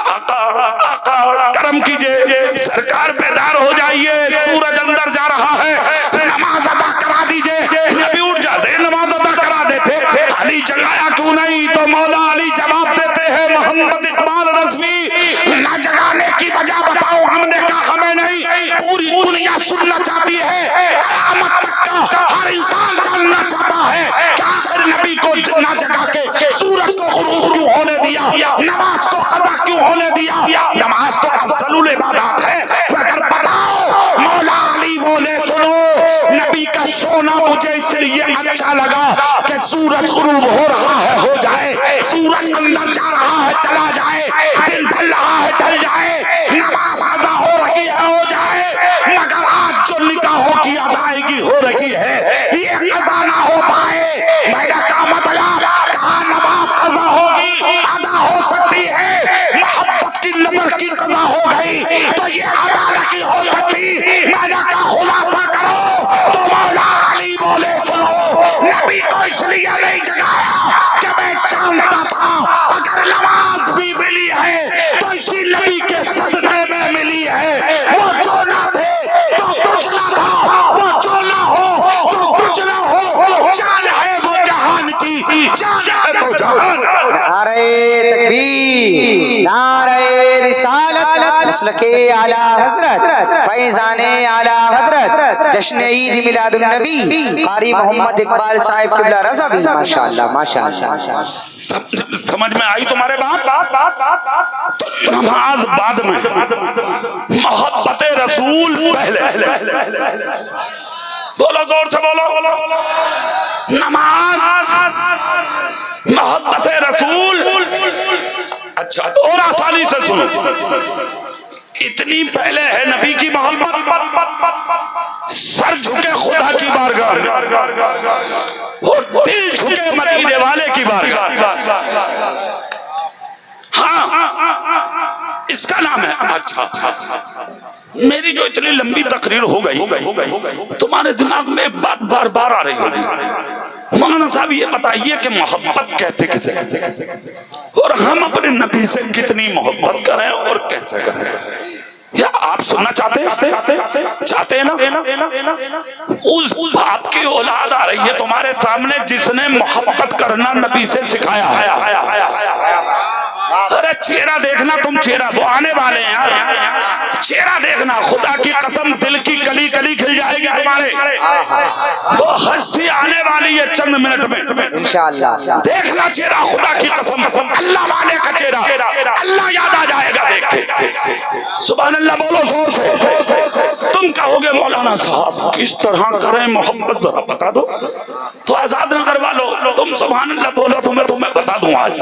آقا کرم کیجئے، سرکار بیدار ہو جائیے، سورج اندر جا رہا ہے، نماز ادا کرا دیجئے۔ نبی اٹھ جاتے، نماز ادا کرا دیتے، علی جگایا کیوں نہیں؟ تو مولا علی جواب دیتے ہیں، محمد اقبال رضوی، نہ جگانے کی وجہ بتاؤ، ہم نے کہا ہمیں نہیں، پوری دنیا سننا چاہتی ہے، قیامت تک کا ہر انسان جاننا چاہتا ہے کہ آخر نبی کو نہ جگا کے سورج کو غروب کیوں ہونے دیا، نماز کو قضا کیوں ہونے دیا؟ نماز تو افضل العبادات ہے، مگر بتاؤ مولا علی بولے سنو، نبی کا سونا مجھے اس لیے اچھا لگا کہ سورج غروب ہو رہا ہے ہو جائے، سورج اندر جا رہا ہے چلا جائے، دن ڈھل رہا ہے ڈھل جائے، نماز قضا ہو رہی ہے ہو جائے، مگر آج جو نکاحوں کی ادائیگی ہو رہی ہے یہ قضا نہ ہو پائے۔ میں نے کہا مطلب، کہا نماز قضا ہوگی، ادا ہو سکتی ہے، محبت کی نظر کی قضا ہو گئی تو یہ ادا نہیں ہو سکتی۔ میں نے کہا خلاصہ کرو، تو مولا علی بولے سنو، نبی کو اس لیے نہیں جگایا کہ میں جانتا تھا اگر نماز بھی ملی ہے تو اسی نبی کے صدقے میں ملی ہے، وہ جو نہ تھے تو کچھ نہ تھا، وہ جو نہ ہو تو کچھ نہ ہو، جان ہے وہ جہان کی، جان ہے تو جہان۔ نعرہ تکبیر، نعرہ رسالت، مسلک اعلی حضرت، فیضان اعلی حضرت، جشن عید میلاد النبی قاری محمد اقبال صاحب قبلہ رضا بھی، ماشاءاللہ ماشاءاللہ۔ سمجھ میں آئی تمہارے بات؟ تو نماز بعد میں، محبت رسول پہلے، بولو زور سے بولو، نماز محبت رسول۔ اچھا اور آسانی سے سنو، اتنی پہلے ہے نبی کی محبت، سر جھکے خدا کی بارگاہ اور دل جھکے مدینے والے کی بارگاہ۔ ہاں اس کا نام ہے۔ اچھا میری جو اتنی لمبی تقریر ہو گئی، تمہارے دماغ میں ایک بات بار بار آ رہی ہوگی، مولانا صاحب یہ بتائیے کہ محبت کہتے کسے، اور ہم اپنے نبی سے کتنی محبت کریں اور کیسے کریں؟ یا آپ سننا چاہتے ہیں نا؟ اس باپ کی اولاد آ رہی ہے تمہارے سامنے جس نے محبت کرنا نبی سے سکھایا ہے۔ ارے چہرہ دیکھنا، تم چہرہ، وہ آنے والے ہیں یار، چہرہ دیکھنا، خدا کی قسم دل کی کلی کلی کھل جائے گی تمہارے، وہ ہستی آنے والی ہے چند منٹ میں انشاءاللہ۔ دیکھنا چہرہ، خدا کی قسم اللہ والے کا چہرہ، اللہ یاد آ جائے گا دیکھ کے۔ سبحان اللہ بولو زور سے۔ تم کہو گے مولانا صاحب کس طرح کریں محبت، ذرا بتا دو تو آزاد نگر والو، تم سبحان اللہ بولو تو میں تمہیں بتا دوں آج۔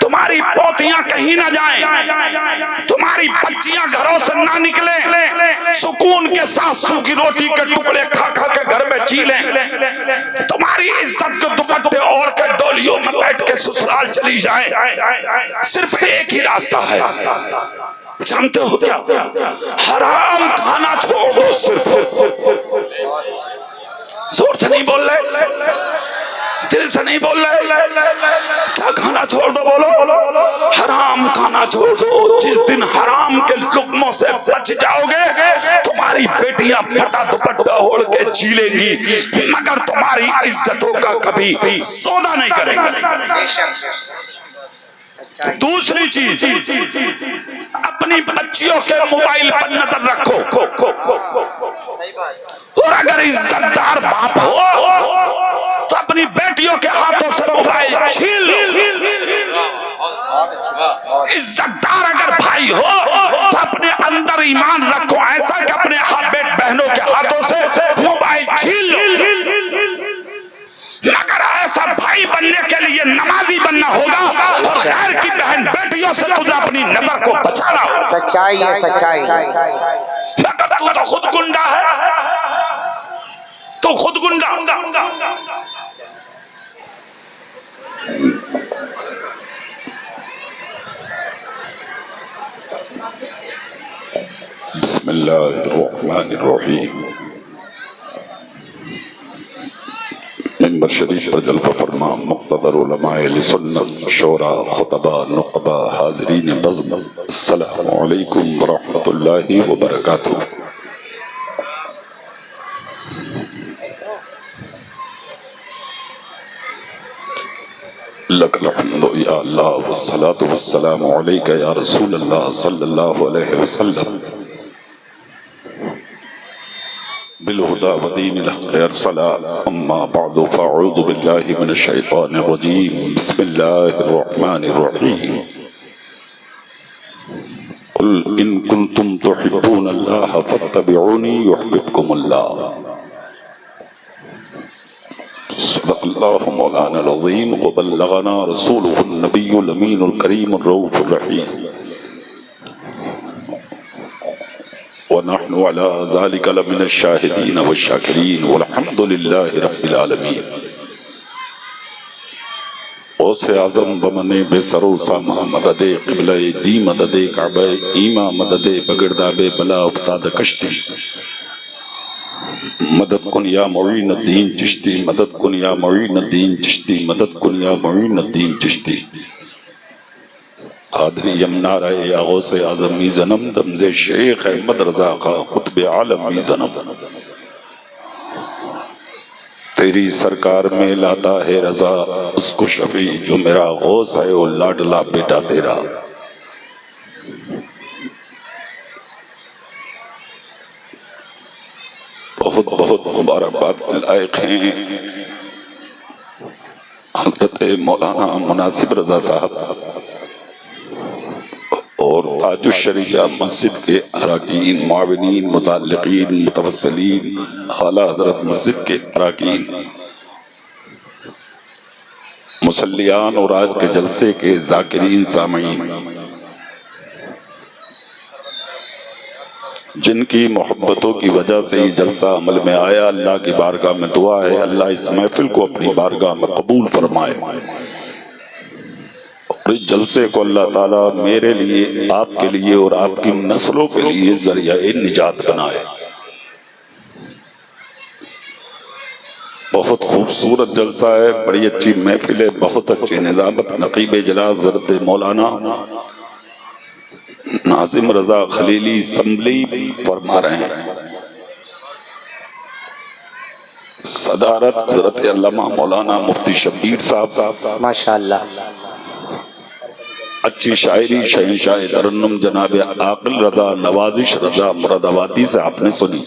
تمہاری پوتیاں کہیں نہ جائیں، تمہاری بچیاں گھروں سے نہ نکلیں، سکون کے ساتھ سوکھی روٹی کے ٹکڑے کھا کھا کے گھر میں جی لیں، تمہاری عزت کے دوپٹے اوڑھ کے ڈولیوں میں بیٹھ کے سسرال چلی جائیں۔ صرف ایک ہی راستہ ہے، جانتے ہو کیا؟ حرام کھانا چھوڑ دو، صرف زور سے نہیں بول رہے، دل سے نہیں بول رہے، کیا کھانا چھوڑ دو؟ بولو، حرام کھانا چھوڑ دو۔ جس دن حرام کے لقموں سے بچ جاؤ گے، تمہاری بیٹیاں پھٹا دوپٹہ اوڑھ کے جی لیں گی، مگر تمہاری عزتوں کا کبھی سودا نہیں کریں گے۔ دوسری چیز، اپنی بچیوں کے موبائل پر نظر رکھو، اور اگر عزت دار باپ ہو تو اپنی بیٹیوں کے ہاتھوں سے موبائل چھین لو۔ عزت دار اگر بھائی ہو تو اپنے اندر ایمان رکھو ایسا کہ اپنے بہنوں کے ہاتھوں سے موبائل چھین لو۔ مگر ایسا بھائی بننے کے لیے نمازی بننا ہوگا، اور غیر کی بہن بیٹیوں سے تجھے اپنی نظر کو بچانا ہوگا۔ سچائی ہے، سچائی۔ مگر تو خود گنڈا ہے، تو خود گنڈا۔ بسم اللہ الرحمن الرحیم۔ منبر شریف پر جلوہ فرما مقتدر علماء اہل سنت، شورا، خطبہ، نقبہ، حاضرین بزم، السلام علیکم ورحمۃ اللہ وبرکاتہ۔ لک الحمد یا اللہ والصلاة والسلام علیک یا رسول اللہ صلی اللہ علیہ وسلم، بالہدى ودین الحق ارسلا، اما بعد فاعوذ باللہ من الشیطان الرجیم، بسم اللہ الرحمن الرحیم۔ قل ان کنتم تحبون اللہ فاتبعونی یحببکم اللہ۔ صدق اللہ مولانا العظیم وبلغنا رسولہ النبی الامین الکریم الرؤوف الرحیم، ونحن على ذلك لمن الشاهدين والشاكرين والحمد لله رب العالمين۔ غوث اعظم بمن بسر و ساما مدد قبلہ دی، مدد کعبہ ایما، مدد بگرداب بلا افتاد کشتی، مدد کن یا معین الدین چشتی، مدد کن یا معین الدین چشتی، مدد کن یا معین الدین چشتی۔ قادری یمنا رہے یا غوث اعظم می زنم، دمز شیخ احمد رضا کا قطب عالم می زنم، تیری سرکار میں لاتا ہے رضا اس کو شفیع جو میرا غوث ہے، وہ لاڈلا بیٹا تیرا۔ بہت بہت مبارکباد کے لائق ہیں حضرت مولانا مناسب رضا صاحب اور تاج الشریعہ مسجد کے اراکین، معاونین، متعلقین، متوسلین، اعلیٰ حضرت مسجد کے اراکین، مسلیان اور آج کے جلسے کے ذاکرین، سامعین، جن کی محبتوں کی وجہ سے ہی جلسہ عمل میں آیا، اللہ کی بارگاہ میں دعا ہے اللہ اس محفل کو اپنی بارگاہ میں قبول فرمائے، اور اس جلسے کو اللہ تعالیٰ میرے لیے، آپ کے لیے اور آپ کی نسلوں کے لیے ذریعہ نجات بنائے۔ بہت خوبصورت جلسہ ہے، بڑی اچھی محفل ہے، بہت اچھی نظامت۔ نقیب اجلاس حضرت مولانا ناظم رضا خلیلی اسمبلی فرما رہے ہیں، صدارت حضرت علامہ مولانا مفتی شبیر صاحب، ماشاءاللہ، اچھی شاعری شہنشاہ ترنم جناب عاقل رضا نوازش رضا مرادآبادی سے آپ نے سنی،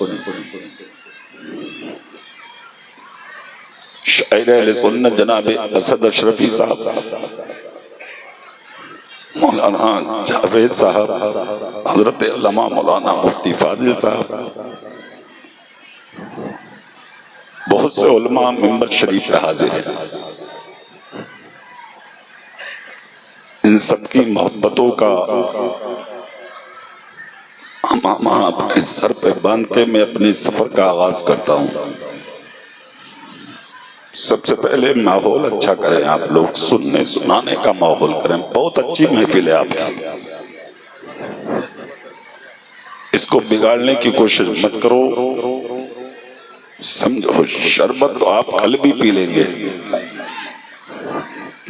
شاعر اہل سنت جناب اسد اشرفی صاحب، مولانا جاوید صاحب، حضرت علامہ مولانا مفتی فاضل صاحب، بہت سے علماء منبر شریف پہ حاضر ہیں۔ ان سب کی محبتوں کا امامہ اپنے سر پہ باندھ کے میں اپنے سفر کا آغاز کرتا ہوں۔ سب سے پہلے ماحول اچھا کریں، آپ لوگ سننے سنانے کا ماحول کریں۔ بہت اچھی محفل ہے آپ کی، اس کو بگاڑنے کی کوشش مت کرو۔ سمجھو شربت تو آپ کل بھی پی لیں گے،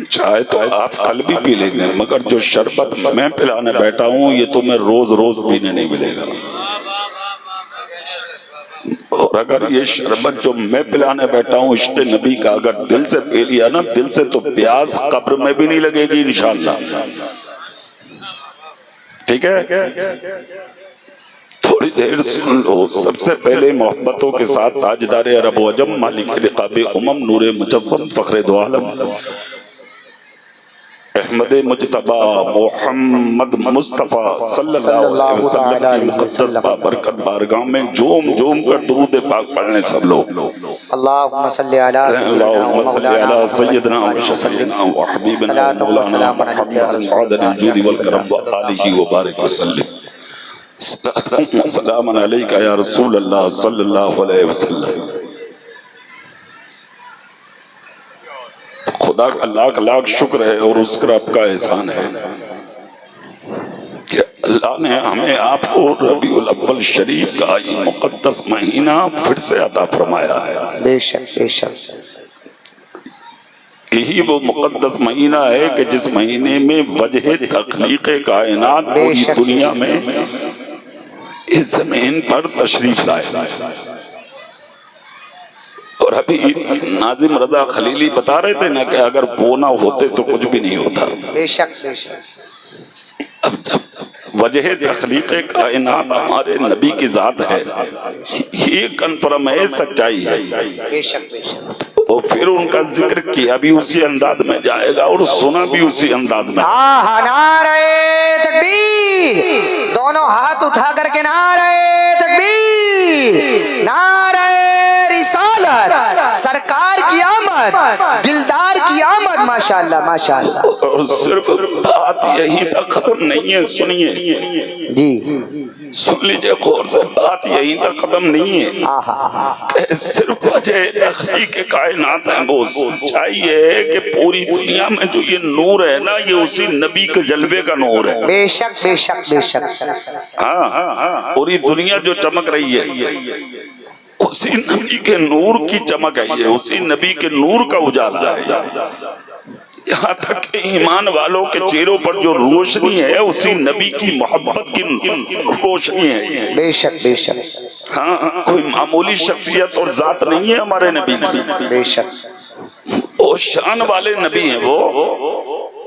چائے تو آپ کل بھی پی لیں گے، مگر جو شربت میں پلانے بیٹھا ہوں یہ تو میں روز روز پینے نہیں ملے گا۔ اور اگر یہ شربت جو میں پلانے بیٹھا ہوں عشق نبی کا اگر دل سے پی لیا نا، دل سے، تو پیاس قبر میں بھی نہیں لگے گی انشاءاللہ۔ ٹھیک ہے، تھوڑی دیر سن لو۔ سب سے پہلے محبتوں کے ساتھ تاجدار عرب و عجم، مالک رقاب امم، نور مجسم، فخر دو عالم، احمد مجتبی محمد مصطفیٰ صلی اللہ علیہ وسلم کی مقدس بابرکت بارگاہ میں جوم جوم کر درود پاک پڑھنے سب لوگ۔ اللہم صلی علی سیدنا و شفیعنا و حبیبنا مولانا محمد معدن الجود والکرم و آلہ وبارک وسلم۔ صلاة و سلام علیکہ یا رسول اللہ صلی اللہ علیہ وسلم۔ خدا کا لاکھ لاکھ شکر ہے اور اس کا رب کا احسان ہے کہ اللہ نے ہمیں آپ کو ربیع الاول شریف کا یہ مقدس مہینہ پھر سے عطا فرمایا ہے۔ بے شک بے شک، یہی وہ مقدس مہینہ ہے کہ جس مہینے میں وجہ تخلیق کائنات پوری دنیا میں اس زمین پر تشریف لائے۔ اور ابھی ناظم رضا خلیلی بتا رہے تھے نا کہ اگر وہ نہ ہوتے تو کچھ بھی نہیں ہوتا۔ بے شک بے شک، اب جب وجہ تخلیق کائنات ہمارے نبی کی ذات ہے، یہ کنفرم ہے، سچائی ہے، بے شک بے شک، اور پھر ان کا ذکر کیا بھی اسی انداز میں جائے گا اور سنا بھی اسی انداز میں۔ نعرہ تکبیر، دونوں ہاتھ اٹھا کر کے نعرہ تکبیر، نعرہ رسالت، سرکار کی آمد، دلدار کی آمد، ماشاءاللہ ماشاءاللہ۔ اور صرف بات یہی تک ختم نہیں ہے، سنیے جی، سن لیجئے غور سے، بات یہی تک ختم نہیں ہے کہ صرف وجہ تخلیق کائنات ہے۔ وہ سچائی ہے کہ پوری دنیا میں جو یہ نور ہے نا، یہ اسی نبی کے جلوے کا نور ہے۔ بے شک بے شک بے شک، ہاں، پوری دنیا جو چمک رہی ہے اسی نبی کے نور کی چمک ہے، یہ اسی نبی کے نور کا اجالا ہے۔ یہاں تک کہ ایمان والوں کے چہروں پر جو روشنی ہے اسی نبی کی محبت کی روشنی ہے۔ بے شک بے شک، ہاں، کوئی معمولی شخصیت اور ذات نہیں ہے ہمارے نبی کی، بے شک، وہ شان والے نبی ہیں۔ وہ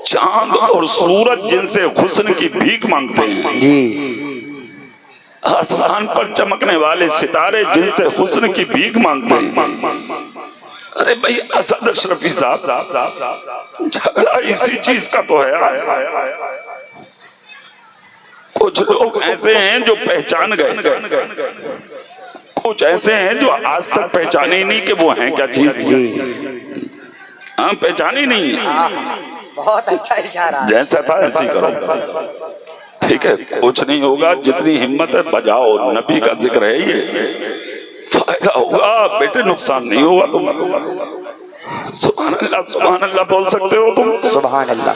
چاند اور سورج جن سے حسن کی بھیک مانگتے ہیں، جی، آسمان پر چمکنے والے ستارے جن سے حسن کی بھیک مانگتے ہیں۔ ارے بھائی اسد اشرفی صاحب، جھگڑا اسی چیز کا تو ہے۔ کچھ لوگ ایسے ہیں جو پہچان گئے، کچھ ایسے ہیں جو آج تک پہچانے نہیں کہ وہ ہیں کیا چیز۔ ہاں، پہچانی نہیں ہے۔ بہت اچھا اشارہ، جیسا تھا ایسی کرو، ٹھیک ہے، کچھ نہیں ہوگا، جتنی ہمت ہے بجاؤ، نبی کا ذکر ہے، یہ فائدہ ہوگا بیٹے، نقصان نہیں ہوگا۔ تم سبحان اللہ بول سکتے ہو تم؟ سبحان اللہ،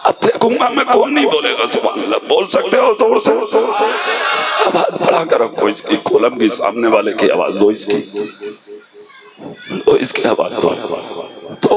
اب دیکھوں گا میں کون نہیں بولے گا سبحان اللہ۔ بول سکتے ہو زور سے؟ آواز بڑھا کر رکھو اس کی، کولم بھی سامنے والے کی آواز دو، اس کی آواز دو۔ تو